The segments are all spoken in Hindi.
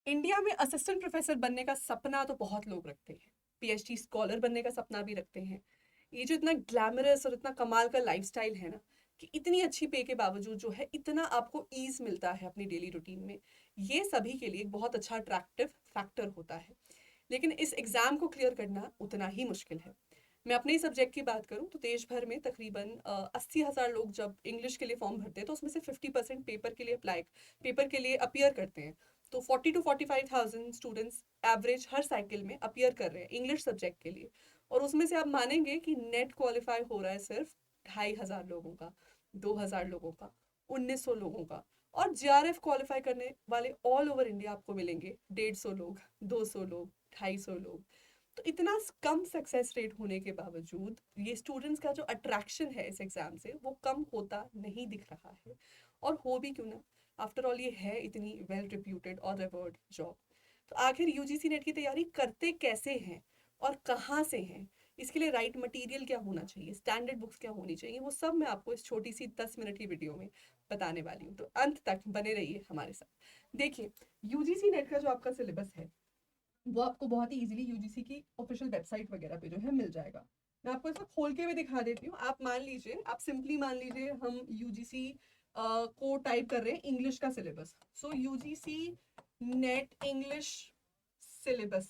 इंडिया में असिस्टेंट प्रोफेसर बनने का सपना तो बहुत लोग रखते हैं, पीएचडी स्कॉलर बनने का सपना भी रखते हैं। ये जो इतना ग्लैमरस और इतना कमाल का लाइफस्टाइल है ना, कि इतनी अच्छी पे के बावजूद जो है इतना आपको ईज मिलता है अपनी डेली रूटीन में, ये सभी के लिए एक बहुत अच्छा अट्रैक्टिव फैक्टर होता है। लेकिन इस एग्ज़ाम को क्लियर करना उतना ही मुश्किल है। मैं अपने ही सब्जेक्ट की बात करूं तो देश भर में तकरीबन 80,000 लोग जब इंग्लिश के लिए फॉर्म भरते हैं तो उसमें से 50% पेपर के लिए अपियर करते हैं। तो 40 to 45,000 students average her cycle में अपियर कर रहे हैं इंग्लिश सब्जेक्ट के लिए। और उसमें से आप मानेंगे कि नेट क्वालिफाई हो रहा है सिर्फ 2,500 लोगों का, 2,000 लोगों का, 1,900 लोगों का। और जीआरएफ क्वालिफाई करने वाले ऑल ओवर इंडिया आपको मिलेंगे 150 लोग, 200 लोग, 250 लोग। तो इतना कम सक्सेस रेट होने के बावजूद ये स्टूडेंट्स का जो अट्रैक्शन है इस एग्जाम से वो कम होता नहीं दिख रहा है। और हो भी क्यों ना, आफ्टर ऑल ये है इतनी वेल रिप्यूटेड और रिवर्ड जॉब। तो आखिर यूजीसी नेट की तैयारी करते कैसे हैं और कहाँ से हैं, इसके लिए राइट मटेरियल क्या होना चाहिए, स्टैंडर्ड बुक्स क्या होनी चाहिए, वो सब मैं आपको इस छोटी सी 10 मिनट की वीडियो में बताने वाली हूँ। तो अंत तक बने रहिए हमारे साथ। देखिए, यूजीसी नेट का जो आपका सिलेबस है वो आपको बहुत ही इजीली यूजीसी की ऑफिशियल वेबसाइट वगैरह पे जो है मिल जाएगा। मैं आपको इसको खोल के भी दिखा देती हूँ। आप मान लीजिए, आप सिंपली मान लीजिए हम यूजीसी को टाइप कर रहे हैं इंग्लिश का सिलेबस। सो यूजीसी नेट इंग्लिश सिलेबस,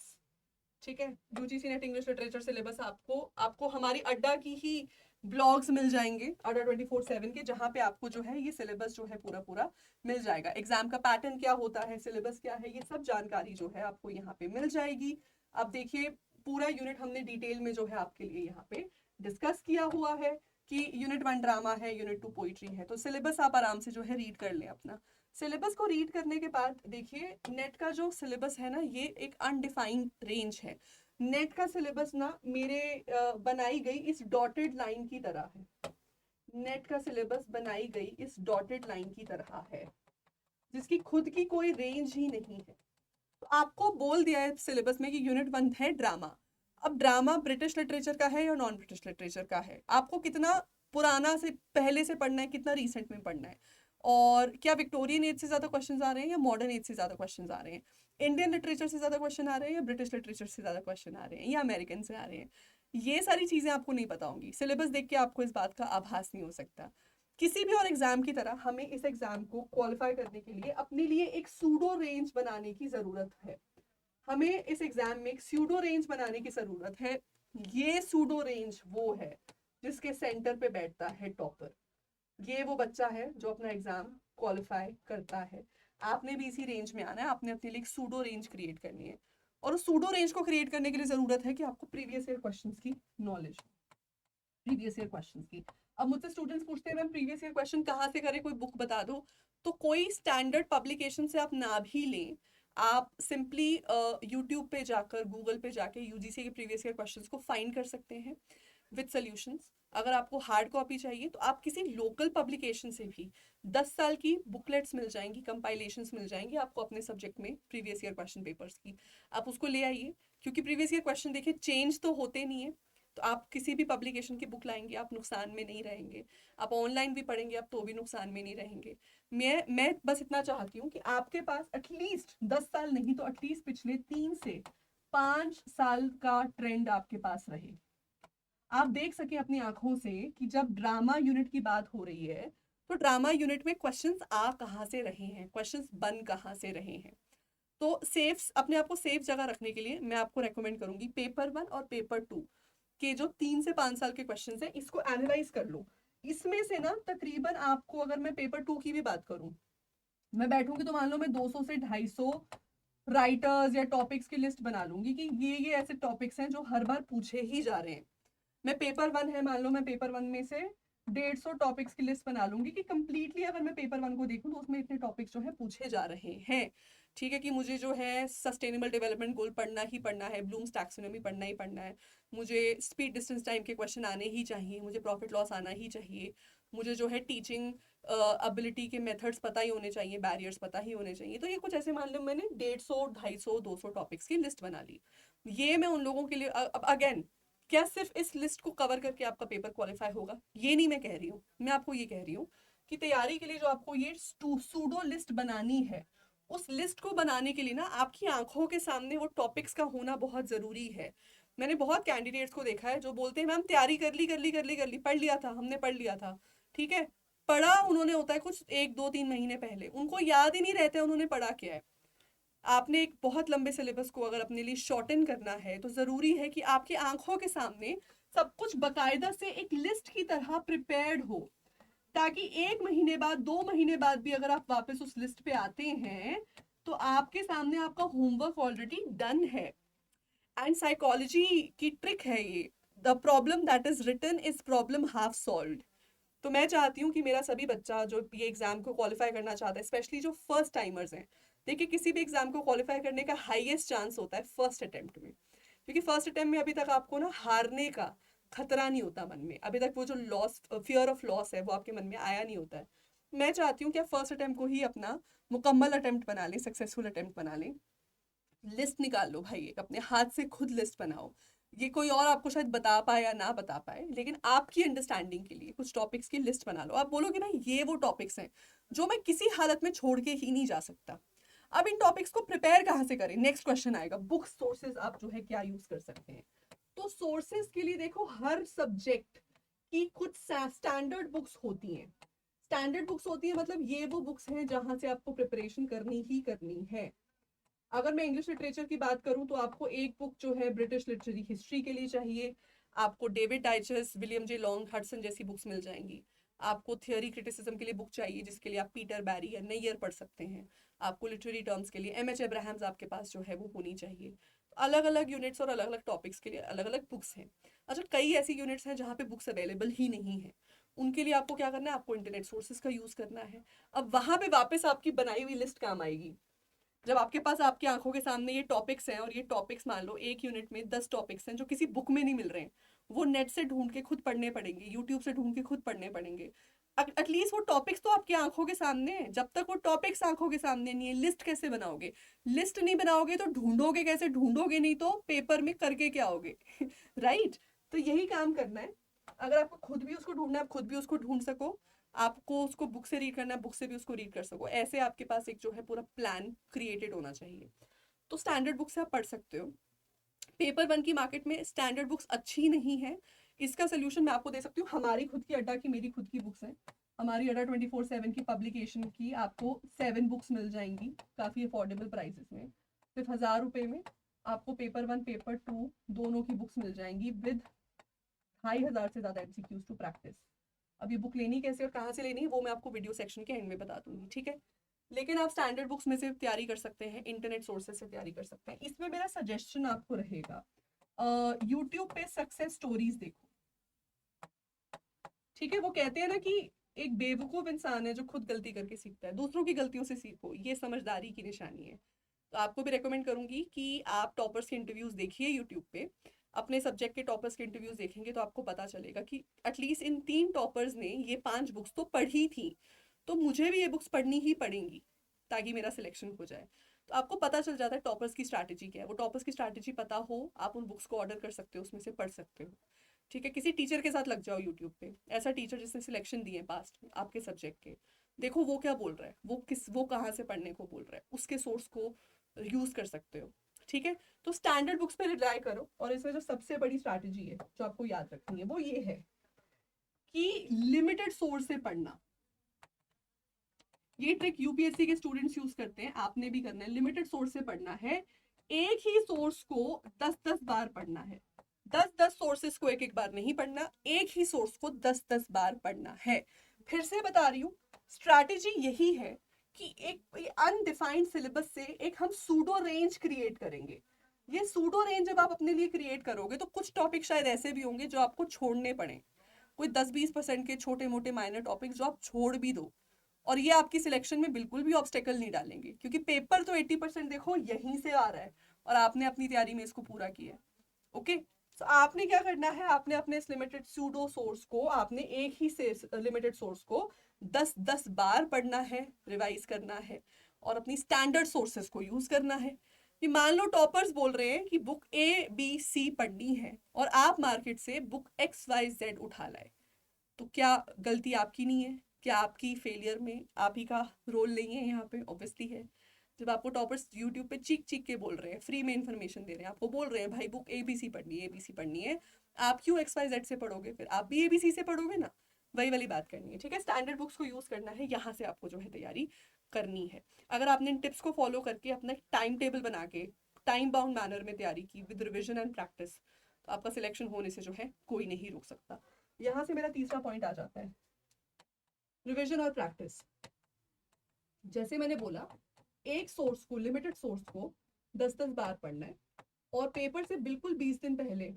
ठीक है। UGC net English literature syllabus आपको आपको हमारी अड्डा की ही ब्लॉग्स मिल जाएंगे, अड्डा 24/7 के, जहाँ पे आपको जो है ये सिलेबस जो है पूरा पूरा मिल जाएगा। एग्जाम का पैटर्न क्या होता है, सिलेबस क्या है, ये सब जानकारी जो है आपको यहाँ पे मिल जाएगी। अब देखिए, पूरा यूनिट हमने डिटेल में जो है आपके लिए यहाँ पे डिस्कस किया हुआ है कि यूनिट 1 ड्रामा है, यूनिट 2 पोइट्री है। तो सिलेबस आप आराम से जो है रीड कर लें अपना। सिलेबस को रीड करने के बाद देखिए, नेट का जो सिलेबस है ना, ये एक अनडिफाइंड रेंज है। नेट का सिलेबस ना मेरे बनाई गई इस डॉटेड लाइन की तरह है। नेट का सिलेबस बनाई गई इस डॉटेड लाइन की तरह है, जिसकी खुद की कोई रेंज ही नहीं है। तो आपको बोल दिया है सिलेबस में कि यूनिट 1 है ड्रामा। अब ड्रामा ब्रिटिश लिटरेचर का है या नॉन ब्रिटिश लिटरेचर का है, आपको कितना पुराना से पहले से पढ़ना है, कितना रिसेंट में पढ़ना है, और क्या विक्टोरियन एज से ज्यादा क्वेश्चन आ रहे हैं या मॉडर्न एज से ज्यादा क्वेश्चन आ रहे हैं, इंडियन लिटरेचर से ज्यादा क्वेश्चन आ रहे हैं या ब्रिटिश लिटरेचर से ज्यादा क्वेश्चन आ रहे हैं या अमेरिकन से आ रहे हैं। ये सारी चीजें आपको नहीं पता होंगी, सिलेबस देख के आपको इस बात का आभास नहीं हो सकता। किसी भी और एग्जाम की तरह हमें इस एग्जाम को क्वालिफाई करने के लिए अपने लिए एक सूडो रेंज बनाने की जरूरत है। हमें इस एग्जाम में एक सूडो रेंज बनाने की जरूरत है। ये सूडो रेंज वो है जिसके सेंटर पे बैठता है टॉपर। ये वो बच्चा है जो अपना एग्जाम क्वालिफाई करता है। आपने भी इसी रेंज में आना है, आपने अपने लिए एक सूडो रेंज क्रिएट करनी है। और उस सूडो रेंज को क्रिएट करने के लिए जरूरत है कि आपको प्रीवियस ईयर क्वेश्चंस की नॉलेज, प्रीवियस ईयर क्वेश्चंस की। अब मुझसे स्टूडेंट्स पूछते हैं मैम प्रीवियस ईयर क्वेश्चन कहाँ से करें, कोई बुक बता दो। तो कोई स्टैंडर्ड पब्लिकेशन से आप ना भी लें, आप सिंपली यूट्यूब पे जाकर, गूगल पे जाके यूजीसी के प्रीवियस ईयर क्वेश्चंस को फाइंड कर सकते हैं विद सॉल्यूशंस। अगर आपको हार्ड कॉपी चाहिए तो आप किसी लोकल पब्लिकेशन से भी 10 साल की बुकलेट्स मिल जाएंगी, कंपाइलेशंस मिल जाएंगी आपको अपने सब्जेक्ट में प्रीवियस ईयर क्वेश्चन पेपर्स की। आप उसको ले आइए, क्योंकि प्रीवियस ईयर क्वेश्चन देखिए चेंज तो होते नहीं है। तो आप किसी भी पब्लिकेशन की बुक लाएंगे आप नुकसान में नहीं रहेंगे। आप ऑनलाइन भी पढ़ेंगे आप तो भी नुकसान में नहीं रहेंगे। मैं बस इतना चाहती हूँ कि आपके पास एटलीस्ट 10 साल नहीं तो एटलीस्ट पिछले 3 से 5 साल का ट्रेंड आपके पास रहे। आप देख सके अपनी आंखों से कि जब ड्रामा यूनिट की बात हो रही है तो ड्रामा यूनिट में क्वेश्चंस आ कहाँ से रहे हैं, क्वेश्चंस बन कहाँ से रहे हैं। तो सेफ, अपने आप को सेफ जगह रखने के लिए मैं आपको रेकमेंड करूंगी पेपर 1 और पेपर 2 के जो 3 से 5 साल के क्वेश्चन हैं इसको एनालाइज कर लो। इसमें से ना तकरीबन आपको, अगर मैं पेपर 2 की भी बात करूं, मैं बैठूंगी तो मान लो मैं 200 से 250 राइटर्स या टॉपिक्स की लिस्ट बना लूंगी कि ये ऐसे टॉपिक्स हैं जो हर बार पूछे ही जा रहे हैं। मैं पेपर 1 है, मान लो मैं पेपर 1 में से 150 टॉपिक्स की लिस्ट बना लूंगी कि कंप्लीटली अगर मैं पेपर 1 को देखूं तो उसमें इतने टॉपिक्स जो है पूछे जा रहे हैं। ठीक है, कि मुझे जो है सस्टेनेबल डेवलपमेंट गोल पढ़ना ही पढ़ना है, ब्लूम्स टैक्सोनॉमी पढ़ना ही पढ़ना है, मुझे स्पीड डिस्टेंस टाइम के क्वेश्चन आने ही चाहिए, मुझे प्रॉफिट लॉस आना ही चाहिए, मुझे जो है टीचिंग एबिलिटी के मेथड्स पता ही होने चाहिए, बैरियर्स पता ही होने चाहिए। तो ये कुछ ऐसे मान लो मैंने 150, 250, 200 टॉपिक्स की लिस्ट बना ली। ये मैं उन लोगों के लिए, अब अगेन, क्या सिर्फ इस लिस्ट को कवर करके आपका पेपर क्वालिफाई होगा, ये नहीं मैं कह रही हूँ। मैं आपको ये कह रही हूँ कि तैयारी के लिए जो आपको ये सूडो लिस्ट बनानी है उस लिस्ट को बनाने के लिए ना आपकी आंखों के सामने वो टॉपिक्स का होना बहुत ज़रूरी है। मैंने बहुत कैंडिडेट्स को देखा है जो बोलते हैं मैम तैयारी कर ली, पढ़ लिया था, हमने पढ़ लिया था, ठीक है, पढ़ा उन्होंने होता है कुछ 1 2 3 महीने पहले, उनको याद ही नहीं रहता है उन्होंने पढ़ा क्या है। आपने एक बहुत लंबे सिलेबस को अगर अपने लिए शॉर्टन करना है तो ज़रूरी है कि आपकी आंखों के सामने सब कुछ बकायदा से एक लिस्ट की तरह प्रिपेयर्ड हो, ताकि 1 महीने बाद 2 महीने बाद भी अगर आप वापस उस लिस्ट पे आते हैं तो आपके सामने आपका होमवर्क ऑलरेडी डन है। एंड साइकोलॉजी की ट्रिक है ये, the problem that is written is problem half solved. तो मैं चाहती हूँ कि मेरा सभी बच्चा जो ये एग्जाम को क्वालिफाई करना चाहता है, स्पेशली जो फर्स्ट टाइमर्स हैं, देखिए किसी भी एग्जाम को क्वालिफाई करने का हाईएस्ट चांस होता है फर्स्ट अटेम्प्ट में, क्योंकि फर्स्ट अटेम्प्ट में अभी तक आपको ना हारने का खतरा नहीं होता मन में, अभी तक वो जो लॉस, फियर ऑफ लॉस है वो आपके मन में आया नहीं होता है। मैं चाहती हूँ कि आप फर्स्ट अटेम्प्ट को ही अपना मुकम्मल अटेम्प्ट बना लें, सक्सेसफुल अटेम्प्ट बना लें। लिस्ट निकाल लो भाई, एक अपने हाथ से खुद लिस्ट बनाओ। ये कोई और आपको शायद बता पाए या ना बता पाए, लेकिन आपकी अंडरस्टैंडिंग के लिए कुछ टॉपिक्स की लिस्ट बना लो। आप बोलोगे भाई ये वो टॉपिक्स हैं जो मैं किसी हालत में छोड़ के ही नहीं जा सकता। अब इन टॉपिक्स को प्रिपेयर कहाँ से करें, नेक्स्ट क्वेश्चन आएगा, बुक सोर्सेज आप जो है क्या यूज कर सकते हैं। तो सोर्सेज के लिए देखो, हर सब्जेक्ट की कुछ स्टैंडर्ड बुक्स होती हैं। स्टैंडर्ड बुक्स होती है मतलब ये वो बुक्स हैं जहां से आपको प्रिपरेशन करनी ही करनी है। अगर मैं इंग्लिश लिटरेचर की बात करूं तो आपको एक बुक जो है ब्रिटिश लिटरेरी हिस्ट्री के लिए चाहिए, आपको David Daiches, William J Long, Hudson जैसी बुक्स मिल जाएंगी। आपको थियोरी क्रिटिसिज्म के लिए बुक चाहिए जिसके लिए आप पीटर बैरी या नैयर पढ़ सकते हैं। आपको लिटरेरी टर्म्स के लिए एम एच अब्राहम्स आपके पास जो है वो होनी चाहिए। अलग अलग यूनिट्स और अलग अलग टॉपिक्स के लिए अलग अलग बुक्स हैं। अच्छा, कई ऐसी यूनिट्स हैं जहाँ पे बुक्स अवेलेबल ही नहीं है, उनके लिए आपको क्या करना है, आपको इंटरनेट सोर्सेज का यूज करना है। अब वहां पे वापस आपकी बनाई हुई लिस्ट काम आएगी। जब आपके पास आपकी आंखों के सामने ये टॉपिक्स हैं, और ये टॉपिक्स मान लो एक यूनिट में 10 टॉपिक्स हैं जो किसी बुक में नहीं मिल रहे हैं, वो नेट से ढूंढ के खुद पढ़ने पड़ेंगे, यूट्यूब से ढूंढ के खुद पढ़ने पड़ेंगे। एटलीस्ट वो टॉपिक्स तो आपकी आंखों के सामने है। जब तक वो टॉपिक्स आंखों के सामने नहीं है, लिस्ट कैसे बनाओगे? लिस्ट नहीं बनाओगे तो ढूंढोगे कैसे? ढूंढोगे नहीं तो पेपर में करके क्या होगे? राइट? तो यही काम करना है। अगर आपको खुद भी उसको ढूंढना है, आप खुद भी उसको ढूंढ सको, आपको उसको बुक से रीड करना है, बुक से भी उसको रीड कर सको, ऐसे आपके पास एक जो है पूरा प्लान क्रिएटेड होना चाहिए। तो स्टैंडर्ड बुक से आप पढ़ सकते हो। पेपर वन की मार्केट में स्टैंडर्ड बुक्स अच्छी नहीं है, इसका सोल्यूशन मैं आपको दे सकती हूँ। हमारी खुद की अड्डा की, मेरी खुद की बुक्स हैं। हमारी अड्डा 24/7 की पब्लिकेशन की आपको 7 बुक्स मिल जाएंगी काफ़ी अफोर्डेबल प्राइसेस में। सिर्फ 1000 रुपये में आपको पेपर वन पेपर टू दोनों की बुक्स मिल जाएंगी विद 2500 से ज़्यादा MCQs टू प्रैक्टिस। अब ये बुक लेनी कैसे और कहाँ से लेनी है वो मैं आपको वीडियो सेक्शन के एंड में बता दूंगी, ठीक है। लेकिन आप स्टैंडर्ड बुक्स में से तैयारी कर सकते हैं, इंटरनेट सोर्सेज से तैयारी कर सकते हैं। इसमें मेरा सजेशन आपको रहेगा, यूट्यूब पे सक्सेस स्टोरीज देखो, ठीक है। वो कहते हैं ना कि एक बेवकूफ इंसान है जो खुद गलती करके सीखता है, दूसरों की गलतियों से सीखो, ये समझदारी की निशानी है। तो आपको भी रेकमेंड करूंगी कि आप टॉपर्स के इंटरव्यूज देखिए यूट्यूब पे। अपने सब्जेक्ट के टॉपर्स के इंटरव्यूज देखेंगे तो आपको पता चलेगा कि एटलीस्ट इन 3 टॉपर्स ने ये 5 बुक्स तो पढ़ी थी, तो मुझे भी ये बुक्स पढ़नी ही पड़ेंगी ताकि मेरा सिलेक्शन हो जाए। तो आपको पता चल जाता है टॉपर्स की स्ट्रैटेजी क्या है। वो टॉपर्स की स्ट्रैटेजी पता हो, आप उन बुक्स को ऑर्डर कर सकते हो, उसमें से पढ़ सकते हो, ठीक है। किसी टीचर के साथ लग जाओ यूट्यूब पे, ऐसा टीचर जिसने सिलेक्शन दिए पास्ट में आपके सब्जेक्ट के, देखो वो क्या बोल रहा है, वो कहाँ से पढ़ने को बोल रहा है, उसके सोर्स को यूज कर सकते हो, ठीक है। तो स्टैंडर्ड बुक्स पे रिलाय करो। और इसमें जो सबसे बड़ी स्ट्रैटेजी है जो आपको याद रखनी है वो ये है कि लिमिटेड सोर्स से पढ़ना। ये ट्रिक यूपीएससी के स्टूडेंट्स यूज करते हैं, आपने भी करना है। लिमिटेड सोर्स से पढ़ना है, एक ही सोर्स को 10-10 बार पढ़ना है। 10-10 सोर्सेस को एक एक बार नहीं पढ़ना, एक ही सोर्स को 10-10 बार पढ़ना है। फिर से बता रही हूँ, स्ट्रैटेजी यही है कि एक अनडिफाइंड सिलेबस से एक हम सूडो रेंज क्रिएट करेंगे। ये सूडो रेंज जब आप अपने लिए क्रिएट करोगे तो कुछ टॉपिक शायद ऐसे भी होंगे जो आपको छोड़ने पड़े, कोई 10-20% के छोटे मोटे माइनर टॉपिक्स जो आप छोड़ भी दो, और ये आपकी सिलेक्शन में बिल्कुल भी ऑब्स्टेकल नहीं डालेंगे, क्योंकि पेपर तो 80% देखो यहीं से आ रहा है और आपने अपनी तैयारी में इसको पूरा किया है। ओके, तो आपने क्या करना है, आपने अपने इस लिमिटेड सूडो सोर्स को, आपने एक ही से लिमिटेड सोर्स को 10-10 बार पढ़ना है, रिवाइज करना है, और अपनी स्टैंडर्ड सोर्सेस को यूज करना है। कि मान लो टॉपर्स बोल रहे हैं कि बुक ABC पढ़नी है और आप मार्केट से बुक XYZ उठा लाए, तो क्या गलती आपकी नहीं है? क्या आपकी फेलियर में आप ही का रोल नहीं है? यहाँ पे ऑब्वियसली है। जब आपको टॉपर्स यूट्यूब पे चीख चीख के बोल रहे हैं, फ्री में इन्फॉर्मेशन दे रहे हैं, आपको बोल रहे हैं भाई बुक ABC पढ़नी है, ABC पढ़नी है, आप क्यों XYZ से पढ़ोगे? फिर आप भी ABC से पढ़ोगे ना। वही वाली बात करनी है, ठीक है। स्टैंडर्ड बुक्स को यूज़ करना है, यहाँ से आपको जो है तैयारी करनी है। अगर आपने इन टिप्स को फॉलो करके अपना टाइम टेबल बना के टाइम बाउंड मैनर में तैयारी की विद रिविजन एंड प्रैक्टिस, तो आपका सिलेक्शन होने से जो है कोई नहीं रोक सकता। यहाँ से मेरा तीसरा पॉइंट आ जाता है, रिविजन और प्रैक्टिस। जैसे मैंने बोला, एक सोर्स को, लिमिटेड सोर्स को 10-10 बार पढ़ना है और पेपर से बिल्कुल 20 दिन पहले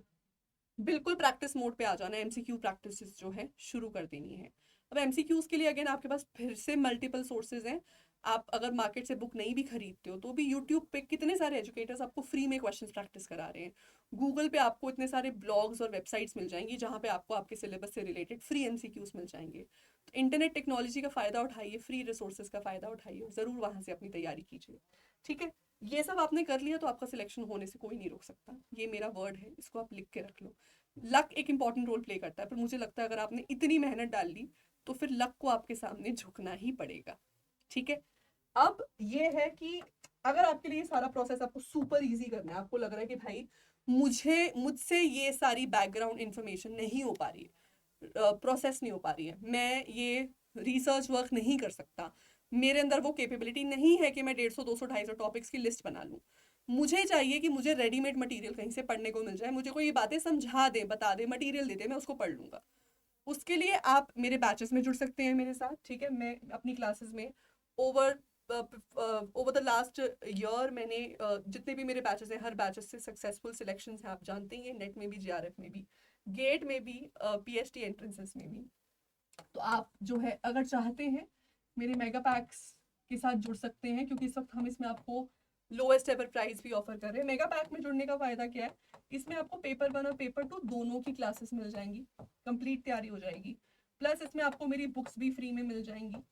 बिल्कुल प्रैक्टिस मोड पे आ जाना है। MCQ प्रैक्टिस जो है शुरू कर देनी है। अब MCQs के लिए अगेन आपके पास फिर से मल्टीपल सोर्सेज हैं। आप अगर मार्केट से बुक नहीं भी खरीदते हो तो भी यूट्यूब पे कितने सारे एजुकेटर्स आपको फ्री में क्वेश्चंस प्रैक्टिस करा रहे हैं। गूगल पे आपको इतने सारे ब्लॉग्स और वेबसाइट्स मिल जाएंगी जहाँ पे आपको आपके सिलेबस से रिलेटेड फ्री MCQs मिल जाएंगे। तो इंटरनेट टेक्नोलॉजी का फ़ायदा उठाइए, फ्री रिसोर्सेज का फ़ायदा उठाइए और ज़रूर वहाँ से अपनी तैयारी कीजिए, ठीक है। ये सब आपने कर लिया तो आपका सिलेक्शन होने से कोई नहीं रोक सकता। ये मेरा वर्ड है, इसको आप लिख के रख लो। लक एक इंपॉर्टेंट रोल प्ले करता है, पर मुझे लगता है अगर आपने इतनी मेहनत डाल ली तो फिर लक को आपके सामने झुकना ही पड़ेगा, ठीक है। अब ये है कि अगर आपके लिए सारा प्रोसेस आपको सुपर इजी करना है, आपको लग रहा है कि भाई मुझसे ये सारी बैकग्राउंड इंफॉर्मेशन नहीं हो पा रही है, प्रोसेस नहीं हो पा रही है, मैं ये रिसर्च वर्क नहीं कर सकता, मेरे अंदर वो कैपेबिलिटी नहीं है कि मैं 150, 200, 250 टॉपिक्स की लिस्ट बना लूँ, मुझे चाहिए कि मुझे रेडीमेड मटेरियल कहीं से पढ़ने को मिल जाए, मुझे कोई ये बातें समझा दे, बता दे, मटेरियल दे दे, मैं उसको पढ़ लूँगा। उसके लिए आप मेरे बैचेस में जुड़ सकते हैं मेरे साथ, ठीक है। मैं अपनी क्लासेस में over over the last year मैंने जितने भी मेरे बैचेस हैं, हर बैचेस से सक्सेसफुल सिलेक्शन हैं, आप जानते ही हैं, नेट में भी, GRF में भी, गेट में भी, PhD एंट्रेंसेस में भी। तो आप जो है अगर चाहते हैं मेरे मेगा पैक्स के साथ जुड़ सकते हैं, क्योंकि इस वक्त हम इसमें आपको लोएस्ट एवर प्राइस भी ऑफर कर रहे हैं। मेगा पैक में जुड़ने का फायदा क्या है, इसमें आपको पेपर 1 और पेपर 2 दोनों की क्लासेस मिल जाएंगी, कंप्लीट तैयारी हो जाएगी, प्लस इसमें आपको मेरी बुक्स भी फ्री में मिल जाएंगी।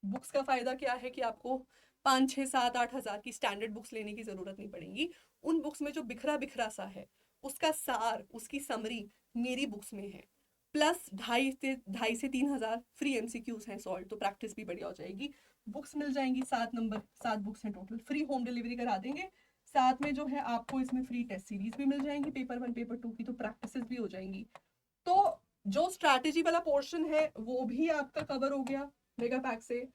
बुक्स का फायदा क्या है कि आपको 5, 6, 7, 8 हज़ार की स्टैंडर्ड बुक्स लेने की जरूरत नहीं पड़ेगी। उन बुक्स में जो बिखरा बिखरा सा है उसका सार, उसकी समरी मेरी बुक्स में है, प्लस 2,500 से 3,000 फ्री MCQs हैं सॉल्व, तो प्रैक्टिस भी बढ़िया हो जाएगी। बुक्स मिल जाएंगी 7 बुक्स हैं टोटल, फ्री होम डिलीवरी करा देंगे। साथ में जो है आपको इसमें फ्री टेस्ट सीरीज भी मिल जाएंगी, पेपर 1 पेपर 2 की, तो प्रैक्टिस भी हो जाएंगी। तो जो स्ट्रैटेजी वाला पोर्शन है वो भी आपका कवर हो गया मेगा पैक से,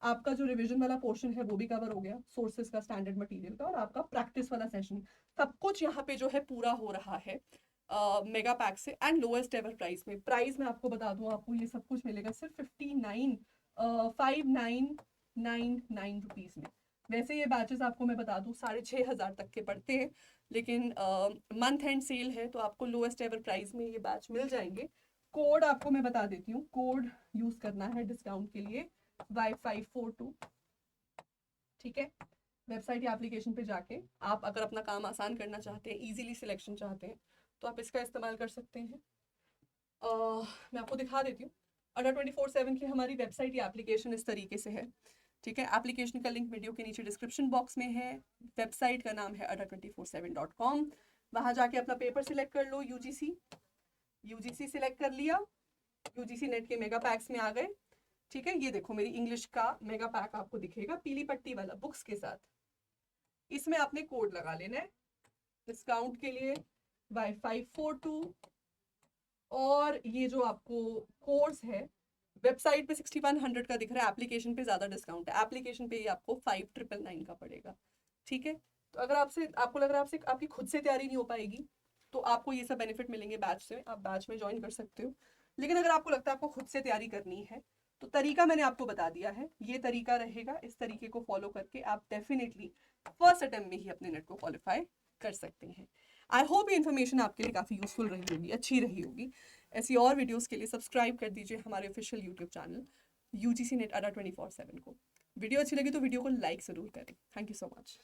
आपका जो रिवीजन वाला पोर्शन है वो भी कवर हो गया, सोर्सेज का, स्टैंडर्ड मटेरियल का, और आपका प्रैक्टिस वाला सेशन, सब कुछ यहाँ पे जो है पूरा हो रहा है मेगा पैक से, एंड लोएस्ट एवर प्राइस में। प्राइस मैं आपको बता दूं, आपको ये सब कुछ मिलेगा सिर्फ 5,999 रुपीज़ में। वैसे ये बैचेस आपको मैं बता दूं 6,500 तक के पड़ते हैं, लेकिन मंथ एंड सेल है तो आपको लोएस्ट एवर प्राइस में ये बैच मिल जाएंगे। कोड आपको मैं बता देती हूँ, कोड यूज करना है डिस्काउंट के लिए Y542, ठीक है। वेबसाइट या एप्लीकेशन पे जाके आप अगर अपना काम आसान करना चाहते हैं, इजीली सिलेक्शन चाहते हैं, तो आप इसका इस्तेमाल कर सकते हैं। मैं आपको दिखा देती हूँ। अड्डा 24/7 की हमारी वेबसाइट या एप्लीकेशन इस तरीके से है, ठीक है। एप्लीकेशन का लिंक वीडियो के नीचे डिस्क्रिप्शन बॉक्स में है। वेबसाइट का नाम है adda247.com। वहाँ जाके अपना पेपर सिलेक्ट कर लो, यूजीसी सिलेक्ट कर लिया, यूजीसी नेट के मेगा पैक्स में आ गए, ठीक है। ये देखो मेरी इंग्लिश का मेगा पैक आपको दिखेगा पीली पट्टी वाला बुक्स के साथ। इसमें आपने कोड लगा लेना है डिस्काउंट के लिए Y542, और ये जो आपको कोर्स है वेबसाइट पे 6100 का दिख रहा है, एप्लीकेशन पे ज्यादा डिस्काउंट है, एप्लीकेशन पे ये आपको 5,999 का पड़ेगा, ठीक है। तो अगर आपको लग रहा है आपसे आपकी खुद से तैयारी नहीं हो पाएगी तो आपको ये सब बेनिफिट मिलेंगे बैच से, आप बैच में ज्वाइन कर सकते हो। लेकिन अगर आपको लगता है आपको खुद से तैयारी करनी है तो तरीका मैंने आपको बता दिया है, ये तरीका रहेगा, इस तरीके को फॉलो करके आप डेफिनेटली फर्स्ट अटेम्प्ट में ही अपने नेट को क्वालिफाई कर सकते हैं। आई होप ये इन्फॉर्मेशन आपके लिए काफ़ी यूजफुल रही होगी, अच्छी रही होगी। ऐसी और वीडियोस के लिए सब्सक्राइब कर दीजिए हमारे official YouTube channel UGC net अड्डा 24/7 को। वीडियो अच्छी लगी तो वीडियो को लाइक ज़रूर करें। Thank you so much.